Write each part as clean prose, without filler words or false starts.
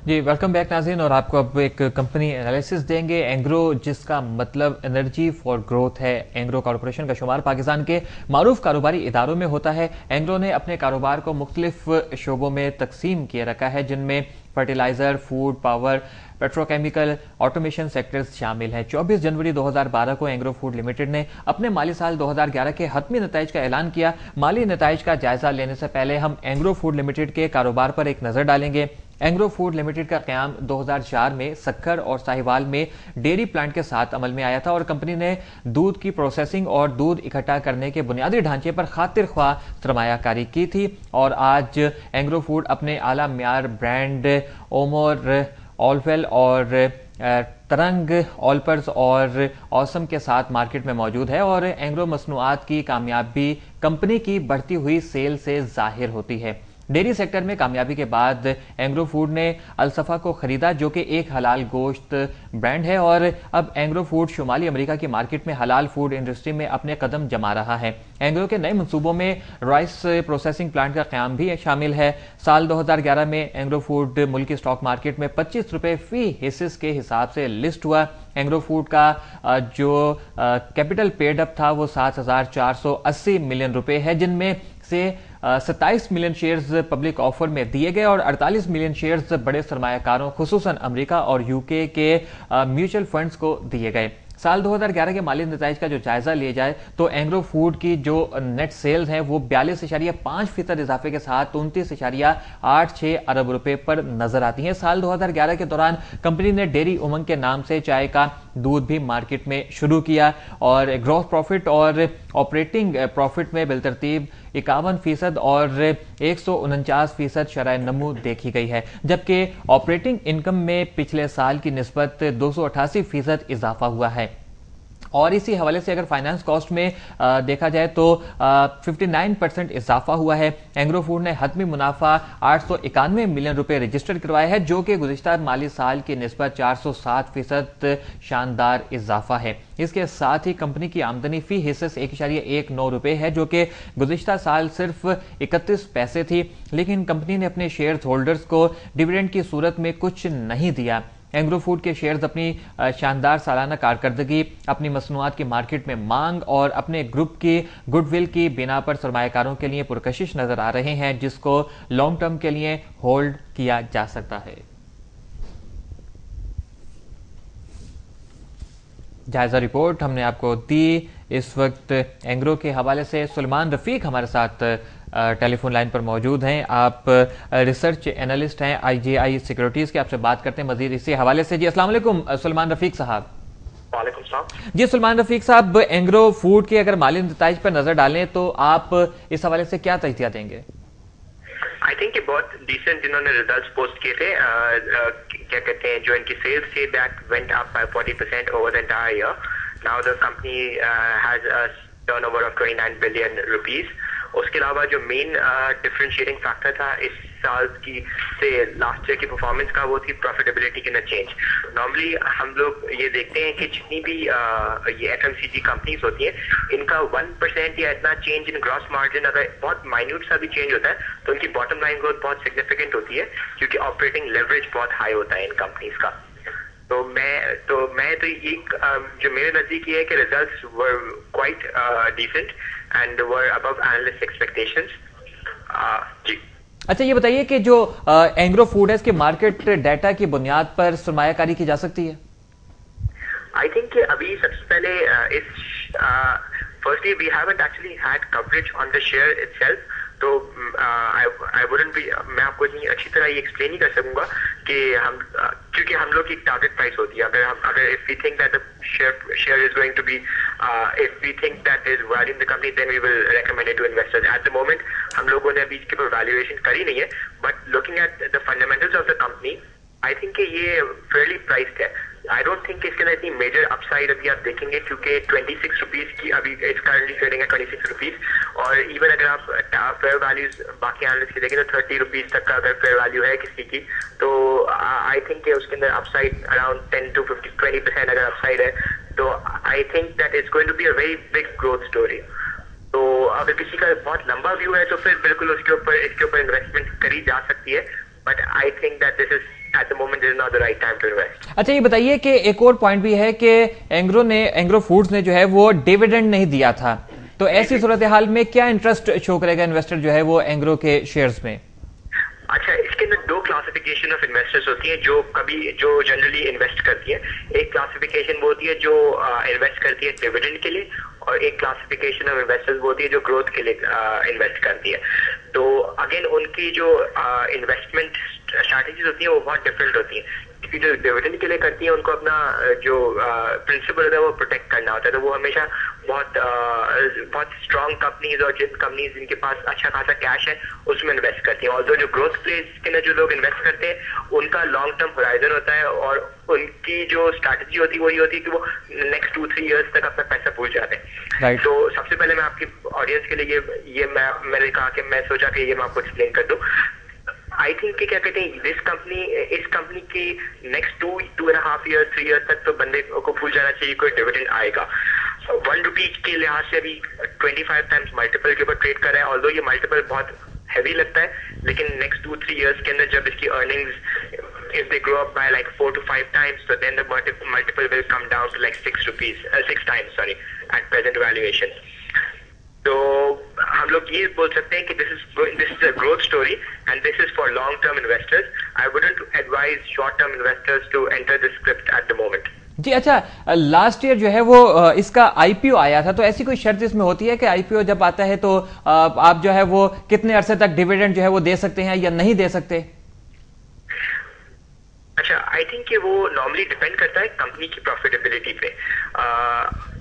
जी welcome back नाज़रीन। और आपको अब एक कंपनी एनालिसिस देंगे। एंग्रो, जिसका मतलब एनर्जी फॉर ग्रोथ है। एंग्रो कॉरपोरेशन का शुमार पाकिस्तान के मारूफ कारोबारी इदारों में होता है। एंग्रो ने अपने कारोबार को मुख्तलिफ शोबों में तकसीम किए रखा है, जिनमें fertiliser, food, power, petrochemical, automation sectors शामिल हैं। 24 जनवरी 2012 को एंग्रो फूड लिमिटेड ने अपने माली साल 2011 के हतमी नताइज का ऐलान किया। माली नताइज का जायजा लेने से पहले हम एंग्रो फूड लिमिटेड के कारोबार पर एक नजर डालेंगे। एंग्रो फूड लिमिटेड का क़याम 2004 में सक्खर और साहिवाल में डेयरी प्लांट के साथ अमल में आया था और कंपनी ने दूध की प्रोसेसिंग और दूध इकट्ठा करने के बुनियादी ढांचे पर खातिर ख्वाह सरमायाकारी की थी। और आज एंग्रो फूड अपने आला म्यार ब्रांड ओमोर, ऑलवेल और तरंग, ऑलपर्स और ऑसम के साथ मार्केट में मौजूद है। और एंग्रो मसनूआत की कामयाबी कंपनी की बढ़ती हुई सेल से जाहिर होती है। डेयरी सेक्टर में कामयाबी के बाद एंग्रो फूड ने अलसफा को खरीदा, जो कि एक हलाल गोश्त ब्रांड है। और अब एंग्रो फूड शुमाली अमेरिका की मार्केट में हलाल फूड इंडस्ट्री में अपने कदम जमा रहा है। एंग्रो के नए मंसूबों में राइस प्रोसेसिंग प्लांट का क़याम भी शामिल है। साल 2011 में एंग्रो फूड मुल्की स्टॉक मार्केट में 25 रुपए फी हिस्से के हिसाब से लिस्ट हुआ। एंग्रो फूड का जो कैपिटल पेड अप था वो 7,480 मिलियन रुपए है, जिनमें से 27 मिलियन शेयर्स पब्लिक ऑफर में दिए गए और 48 मिलियन शेयर्स बड़े सरमायाकारों खुसूसन अमेरिका और यूके के म्यूचुअल फंड्स को दिए गए। साल 2011 के माली नताइज का जो जायजा लिया जाए तो एंग्रो फूड की जो नेट सेल्स हैं वो 42.5% इजाफे के साथ 29.86 अरब रुपए पर नजर आती हैं। साल 2011 के दौरान कंपनी ने डेयरी उमंग के नाम से चाय का दूध भी मार्केट में शुरू किया और ग्रॉस प्रॉफिट और ऑपरेटिंग प्रॉफिट में बिलतरतीब 51% और 149% शरह नमू देखी गई है, जबकि ऑपरेटिंग इनकम में पिछले साल की निस्बत 288% इजाफा हुआ है। और इसी हवाले से अगर फाइनेंस कॉस्ट में देखा जाए तो 59% इजाफा हुआ है। एंग्रो फूड ने हतमी मुनाफा 891 मिलियन रुपए रजिस्टर करवाया है, जो कि गुज़िश्ता माली साल की निस्बत 407% शानदार इजाफा है। इसके साथ ही कंपनी की आमदनी फी हिस्से से 1.19 रुपए है, जो कि गुज़िश्ता साल सिर्फ 31 पैसे थी। लेकिन कंपनी ने अपने शेयर होल्डर्स को डिविडेंड की सूरत में कुछ नहीं दिया। एंग्रो फूड के शेयर्स अपनी शानदार सालाना कारकर्दगी, अपनी मसनूआत की मार्केट में मांग और अपने ग्रुप की गुडविल की बिना पर सरमायाकारों के लिए पुरकशिश नजर आ रहे हैं, जिसको लॉन्ग टर्म के लिए होल्ड किया जा सकता है। जायजा रिपोर्ट हमने आपको दी। इस वक्त एंग्रो के हवाले से सुलेमान रफीक हमारे साथ टेलीफोन लाइन पर मौजूद हैं। आप रिसर्च एनालिस्ट हैं IJI सिक्योरिटीज के। आपसे बात करते हैं मजीद इसी हवाले से। जी अस्सलाम वालेकुम सुलेमान रफीक साहब। वालेकुम सलाम। जी सुलेमान रफीक साहब, एंग्रो फूड के अगर माली नताइज पर नजर डालें तो आप इस हवाले से क्या तजज़िया देंगे? आई थिंक बहुत डिसेंट जिन्होंने रिजल्ट्स पोस्ट किए थे। क्या कहते हैं, जो इनकी सेल्स थी that went up by 40% over the entire year. Now the company has a turnover of 29 billion rupees. उसके अलावा जो मेन डिफरेंशिएटिंग फैक्टर था इस साल की से लास्ट ईयर की परफॉर्मेंस का, वो थी प्रॉफिटेबिलिटी के न चेंज। नॉर्मली हम लोग ये देखते हैं कि जितनी भी ये FMCG कंपनीज होती हैं, इनका 1% या इतना चेंज इन ग्रॉस मार्जिन अगर बहुत माइन्यूट सा भी चेंज होता है तो उनकी बॉटम लाइन ग्रोथ बहुत सिग्निफिकेंट होती है, क्योंकि ऑपरेटिंग लेवरेज बहुत हाई होता है इन कंपनीज का। तो मैं ये जो मेरे नजदीक ये है कि results were quite decent and were above analyst expectations. जी अच्छा, ये बताइए कि जो एंग्रो फूड है, इसके मार्केट डाटा की बुनियाद पर सरमायाकारी की जा सकती है? आई थिंक अभी सबसे पहले firstly we haven't actually had coverage on the share itself. तो आई वुडंट बी, मैं आपको नहीं अच्छी तरह ये एक्सप्लेन नहीं कर सकूंगा कि हम क्योंकि हम लोग की टारगेट प्राइस होती है। अगर if we think that the share is going to be, if we think that is value in the company, then we will recommend it to investors. At the moment हम लोगों ने अभी इसके ऊपर valuation करी नहीं है, but looking at the fundamentals of the company I think ये फेयरली प्राइस्ड है। आई डोंट थिंक इसके अंदर इतनी मेजर अपसाइड अभी आप देखेंगे, क्योंकि 26 रुपीज की अभी इट्स करंटली ट्रेडिंग है 26 रुपीज। और इवन अगर आप फेयर वैल्यूज बाकी एनालिस्ट की देखें तो 30 रुपीज तक का अगर फेयर वैल्यू है किसी की, तो आई थिंक उसके अंदर अपसाइड अराउंड 10 to 20% अगर अपसाइड है, तो I think that is going to be a very big growth story. तो अगर किसी का बहुत लंबा व्यू है तो फिर बिल्कुल इसके ऊपर इन्वेस्टमेंट करी जा सकती है, but I think that this is at the moment this is not the right time to invest. अच्छा, ये बताइए कि एक और पॉइंट भी है कि एंग्रो फूड्स ने जो है वो डिविडेंड नहीं दिया था, तो ऐसी सूरत हाल में क्या इंटरेस्ट शो करेगा इन्वेस्टर जो है वो एंग्रो के शेयर्स में? अच्छा, इसके अंदर दो क्लासिफिकेशन ऑफ इन्वेस्टर्स होती हैं जो जनरली इन्वेस्ट करती है। एक क्लासिफिकेशन वो होती है जो इन्वेस्ट करती है डिविडेंड के लिए, और एक क्लासिफिकेशन ऑफ इन्वेस्टर्स वो होती है जो ग्रोथ के लिए इन्वेस्ट करती है। तो अगेन उनकी जो इन्वेस्टमेंट स्ट्रैटेजीज होती है वो बहुत डिफरेंट होती है, क्योंकि जो डिविडेंड के लिए करती है उनको अपना जो प्रिंसिपल होता है वो प्रोटेक्ट करना होता है। तो वो हमेशा बहुत स्ट्रॉन्ग कंपनीज और जिन कंपनीज जिनके पास अच्छा खासा कैश है उसमें इन्वेस्ट करती हैं। और जो ग्रोथ प्लेस के अंदर जो लोग इन्वेस्ट करते हैं उनका लॉन्ग टर्म होराइजन होता है, और उनकी जो स्ट्रैटेजी होती है वही होती है कि वो नेक्स्ट 2-3 इयर्स तक अपना पैसा भूल जाते हैं। तो सबसे पहले मैं आपकी ऑडियंस के लिए ये मैंने कहा कि मैं सोचा कि ये मैं आपको एक्सप्लेन कर दूं। आई थिंक कि क्या कहते हैं, इस कंपनी की नेक्स्ट 2.5 ईयर्स 3 ईयर्स तक तो बंदे को भूल जाना चाहिए कोई डिविडेंड आएगा। 1 रुपी के लिहाज से अभी 25 टाइम्स मल्टीपल के ऊपर ट्रेड कर रहा है। ऑल्दो ये मल्टीपल बहुत हैवी लगता है, लेकिन नेक्स्ट 2-3 इयर्स के अंदर जब इसकी earnings if they grow up by like 4 to 5 times, so then the multiple will come down to like 6 times at present valuation. तो हम लोग ये बोल सकते हैं कि this is a growth story and this is for long term investors. I wouldn't advise short term investors to enter this script at the moment. जी अच्छा, last year जो है वो इसका आईपीओ आया था, तो ऐसी कोई शर्त इसमें होती है कि आईपीओ जब आता है तो आप जो है वो कितने अरसे तक डिविडेंड जो है वो दे सकते हैं या नहीं दे सकते? अच्छा, आई थिंक कि वो नॉर्मली डिपेंड करता है कंपनी की प्रॉफिटेबिलिटी पे।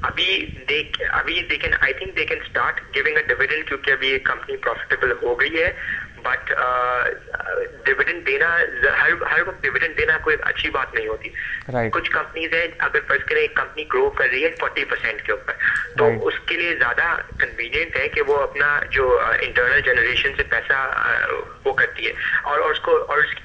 अभी they can I think they can start giving a dividend, क्योंकि अभी ये कंपनी प्रॉफिटेबल हो गई है। बट डिविडेंड देना हर वक्त डिविडेंड देना कोई अच्छी बात नहीं होती। कुछ कंपनीज है, अगर फर्ज करें एक कंपनी ग्रो कर रही है 40% के ऊपर, तो उसके लिए ज्यादा कन्वीनियंट है कि वो अपना जो इंटरनल जनरेशन से पैसा वो करती है। और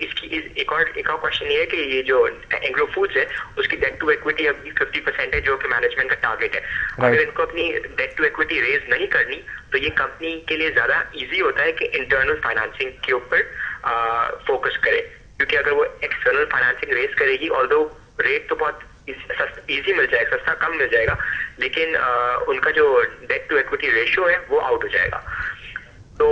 इसकी एक और क्वेश्चन ये है कि ये जो एंग्रो फूड्स है उसकी डेट टू इक्विटी अभी 50% है, जो कि मैनेजमेंट का टारगेट है। अगर इनको अपनी डेट टू इक्विटी रेज नहीं करनी तो ये कंपनी के लिए ज्यादा इजी होता है कि इंटरनल फाइनेंसिंग के ऊपर फोकस करे, क्योंकि अगर वो एक्सटर्नल फाइनेंसिंग रेज करेगी, ऑल्दो रेट तो बहुत इजी मिल जाएगा, सस्ता कम मिल जाएगा, लेकिन उनका जो डेट टू इक्विटी रेशियो है वो आउट हो जाएगा। तो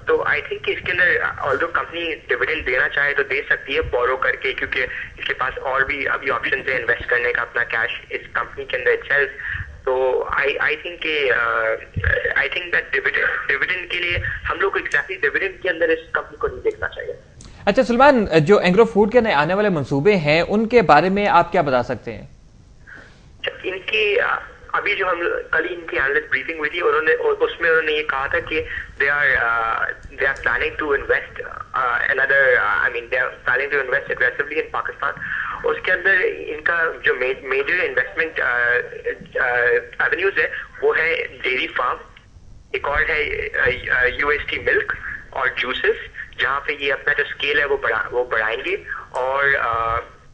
तो आई थिंक कि इसके अंदर ऑल्दो कंपनी डिविडेंड देना चाहे तो दे सकती है बोरो करके, क्योंकि इसके पास और भी अभी ऑप्शन है इन्वेस्ट करने का अपना कैश इस कंपनी के अंदर इटसेल्फ। तो आई थिंक दैट डिविडेंड के लिए हम लोग को एग्जैक्टली डिविडेंड के अंदर इस कंपनी को नहीं देखना चाहिए। अच्छा सुलेमान, जो एंग्रो फूड के नए आने वाले मंसूबे हैं उनके बारे में आप क्या बता सकते हैं? इनकी अभी जो हम कल इनकी एनालिस्ट ब्रीफिंग हुई थी, उसमें उन्होंने ये कहा था कि they are planning to invest aggressively in Pakistan. उसके अंदर इनका जो मेजर इन्वेस्टमेंट एवेन्यूज है वो है डेयरी फार्म, एक और है यूएसटी मिल्क और जूसेस, जहाँ पे ये अपना जो स्केल है वो बढ़ाएंगे। और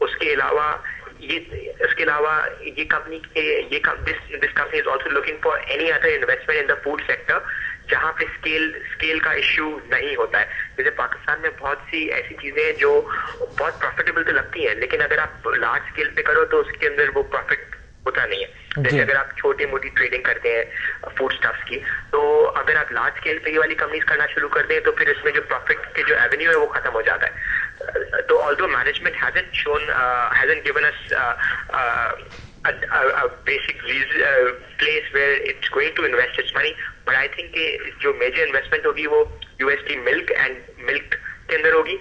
उसके अलावा ये company this company is also looking for any other investment in the food sector जहाँ पे स्केल का इश्यू नहीं होता है। जैसे पाकिस्तान में बहुत सी ऐसी चीजें हैं जो बहुत प्रॉफिटेबल तो लगती हैं, लेकिन अगर आप लार्ज स्केल पे करो तो उसके अंदर वो प्रॉफिट होता नहीं है। जैसे अगर आप छोटी मोटी ट्रेडिंग करते हैं फूड स्टफ्स की, तो अगर आप लार्ज स्केल पे ये वाली कंपनीज करना शुरू कर दें तो फिर इसमें जो प्रॉफिट के जो एवेन्यू है वो खत्म हो जाता है। तो although management hasn't given us a basic place where it's going to invest its money, but I think जो मेजर इन्वेस्टमेंट होगी वो यूएसटी मिल्क के अंदर होगी,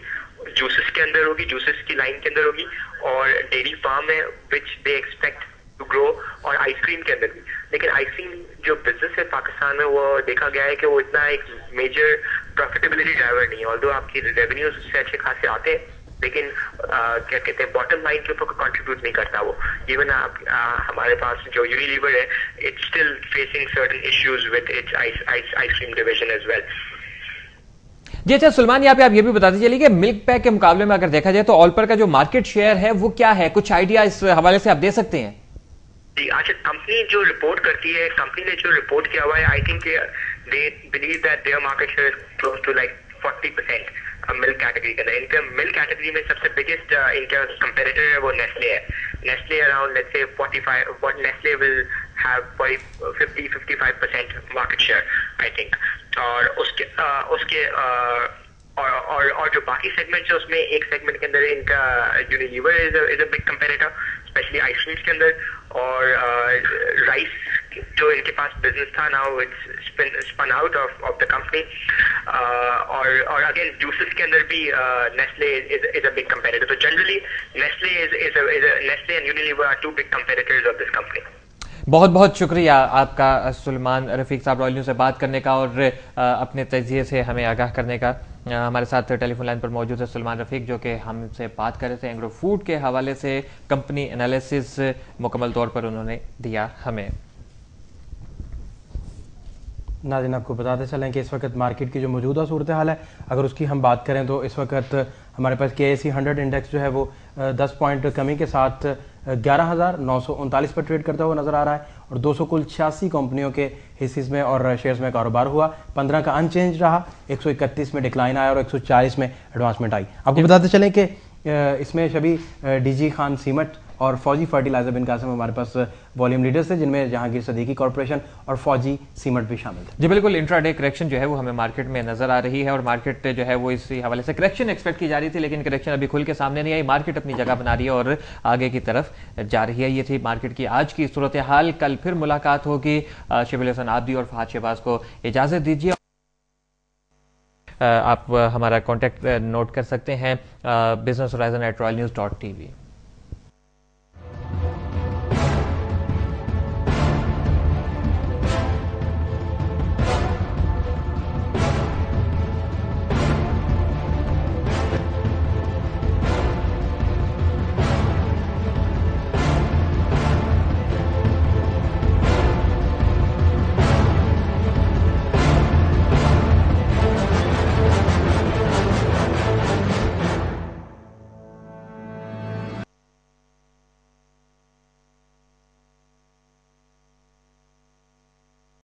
जूसेस के अंदर होगी, जूसेस की लाइन के अंदर होगी, और डेयरी फार्म है विच दे एक्सपेक्ट टू ग्रो, और आइसक्रीम के अंदर भी। लेकिन आइसक्रीम जो बिजनेस है पाकिस्तान में वो देखा गया है कि वो इतना एक मेजर प्रॉफिटेबिलिटी ड्राइवर नहीं है। ऑल्दो आपकी रेवेन्यूज उससे अच्छे खासे आते हैं, लेकिन क्या कहते हैं बॉटम लाइन के ऊपर कंट्रीब्यूट नहीं करता वो। इवन हमारे पास जो यूनिलीवर है, it's still facing certain issues with its ice cream division as well. जी अच्छा सुलेमान, यहाँ पे आप ये भी बताते चलिए कि मिल्क पैक के मुकाबले में अगर देखा जाए तो ऑलपर का जो मार्केट शेयर है वो क्या है, कुछ आइडिया इस हवाले से आप दे सकते हैं? जी अच्छा, कंपनी जो रिपोर्ट करती है, कंपनी ने जो रिपोर्ट किया हुआ है, I think they believe that their market share is close to like 40%। Milk category के अंदर। इनका मिल्क कैटेगरी में सबसे बिगेस्ट इनका कंपेटिटर है वो नेस्ले है। Nestle around let's say 45 what Nestle will have 50-55% market share I think. और उसके और जो बाकी सेगमेंट्स है उसमें एक सेगमेंट के अंदर इनका Unilever is a big competitor specially ice creams के अंदर। और राइस जो इनके पास बिजनेस था now it's spun out of the company. और अगेन जूसेस के अंदर भी Nestle is a big competitor. तो generally Nestle and Unilever are two big competitors of this company. बहुत बहुत शुक्रिया आपका सुलेमान रफीक साहब, रॉयल न्यूज़ से बात करने का और अपने तजिए से हमें आगाह करने का। हमारे साथ टेलीफोन लाइन पर मौजूद है सुलेमान रफीक, जो कि हमसे बात कर रहे थे एंग्रो फूड के हवाले से। कंपनी एनालिसिस मुकम्मल तौर पर उन्होंने दिया हमें। नाज़रीन, आपको बताते चलें कि इस वक्त मार्केट की जो मौजूदा सूरत हाल है, अगर उसकी हम बात करें तो इस वक्त हमारे पास KSE 100 इंडेक्स जो है वो 10 पॉइंट कमी के साथ 11,939 पर ट्रेड करता हुआ नजर आ रहा है। और 286 कंपनियों के हिस्सेस में और शेयर्स में कारोबार हुआ। 15 का अनचेंज रहा, 131 में डिक्लाइन आया और 140 में एडवांसमेंट आई। आपको बताते चलें कि इसमें शबी DG खान सीमेंट और फौजी फर्टिलाइजर बिन कासिम हमारे पास वॉल्यूम लीडर्स थे, जिनमें जहांगीर सदीकी कॉर्पोरेशन और फौजी सीमेंट भी शामिल थे। जी बिल्कुल, इंट्राडे करेक्शन जो है वो हमें मार्केट में नजर आ रही है और मार्केट जो है वो इसी हवाले से करेक्शन एक्सपेक्ट की जा रही थी, लेकिन करेक्शन अभी खुल के सामने नहीं आई। मार्केट अपनी जगह बना रही है और आगे की तरफ जा रही है। ये थी मार्केट की आज की सूरत हाल। कल फिर मुलाकात होगी। शबील हसन आबदी और फहद शहबाज को इजाजत दीजिए। आप हमारा कॉन्टैक्ट नोट कर सकते हैं businesshorizon@royalnews.tv।